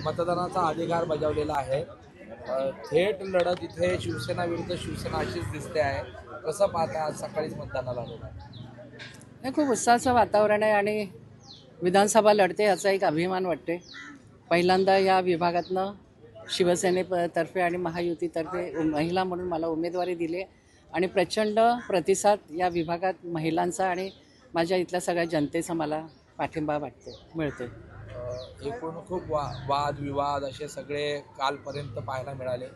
मतदानाचा अधिकार बजावलेला आहे। थेट लढत इथे शिवसेना विरुद्ध शिवसेना अशीच दिसते आहे। कसं पाहता, आज सकाळीच मतदानाला आलेला आहे? खूप उत्साहाचं वातावरण आहे आणि विधानसभा लढते याचा एक अभिमान वाटते। पहिल्यांदा या विभागातनं शिवसेनेतर्फे आणि महायुतीतर्फे महिला म्हणून मला उमेदवारी दिली आणि प्रचंड प्रतिसाद या विभागात महिलांचा आणि माझ्या इथल्या सगळ्या जनतेचा मला पाठिंबा मिळतो। एकूण खूप वाद विवाद असे सगळे कालपर्यंत पाहायला मिळाले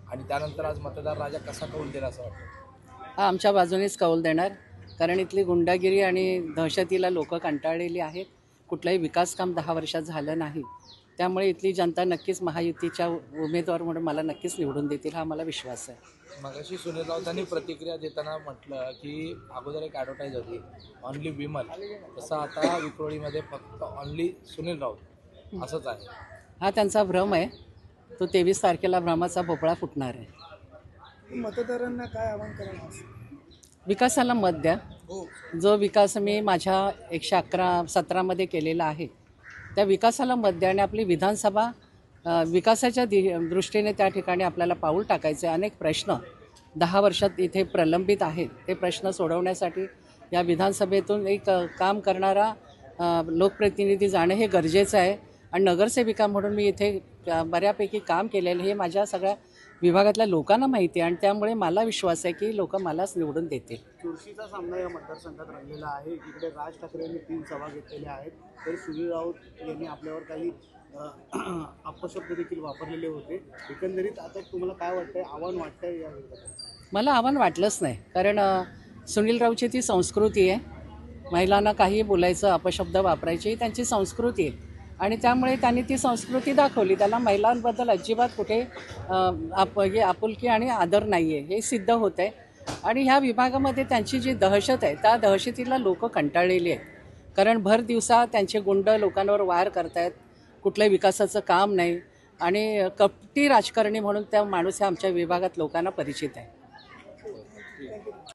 आणि त्यानंतर आज मतदार राजा कसा कौल दिला असं वाटतं? हा आमच्या बाजूनेच कौल देणार, कारण इथली गुंडागिरी आणि दहशतीला लोक कंटाळलेली आहेत। कुठलाही विकास काम 10 वर्षात झालं नाही, त्यामुळे इथली जनता नक्कीच महायुतीच्या उमेदवार म्हणून मला नक्कीच निवडून देतील, हा मला विश्वास आहे। मगाशी सुनील राऊतांनी प्रतिक्रिया देताना म्हटलं की अगोदर एक ॲडव्हर्टाईज होती ऑनली विमल, तसं आता विक्रोळीमध्ये फक्त ऑनली सुनील राऊत असंच आहे। हा त्यांचा भ्रम आहे, तो 23 तारखेला भ्रमाचा भोपळा फुटणार आहे। मतदारांना काय आवाहन करणार? विकासाला मत द्या। जो विकास मी माझ्या 117 मध्ये केलेला आहे त्या विकासाला मत द्या आणि आपली विधानसभा विकासाच्या दृष्टीने त्या ठिकाणी आपल्याला पाऊल टाकायचे। अनेक प्रश्न 10 वर्षात इथे प्रलंबित आहेत, ते प्रश्न सोडवण्यासाठी या विधानसभेतून एक काम करणारा लोकप्रतिनिधी जाणं हे गरजेचं आहे आणि नगरसेविका म्हणून मी इथे बऱ्यापैकी काम केलेलं हे माझ्या सगळ्या विभागातल्या लोकांना माहिती आहे आणि त्यामुळे मला विश्वास आहे की लोक मलाच निवडून देतील। चुरशीचा सामना या मतदारसंघात रंगलेला आहे। इकडे राज ठाकरे यांनी 3 सभा घेतलेल्या आहेत, तर सुनील राऊत यांनी आपल्यावर काही अपशब्द देखील वापरलेले होते। एकंदरीत आता तुम्हाला काय वाटतंय, आव्हान वाटतंय या विरोधात? मला आव्हान वाटलंच नाही, कारण सुनील राऊतची ती संस्कृती आहे, महिलांना काही बोलायचं, अपशब्द वापरायची ही त्यांची संस्कृती आहे आणि त्यामुळे त्यांनी ती संस्कृती दाखवली। त्याला महिलांबद्दल अजिबात कुठे आपुलकी आणि आदर नाही आहे हे सिद्ध होतं आहे आणि ह्या विभागामध्ये त्यांची जी दहशत आहे त्या दहशतीला लोक कंटाळलेली आहेत, कारण भर दिवसा त्यांचे गुंड लोकांवर वार करतायत, कुठल्याही विकासाचं काम नाही आणि कपटी राजकारणी म्हणून त्या माणूस आमच्या विभागात लोकांना परिचित आहे।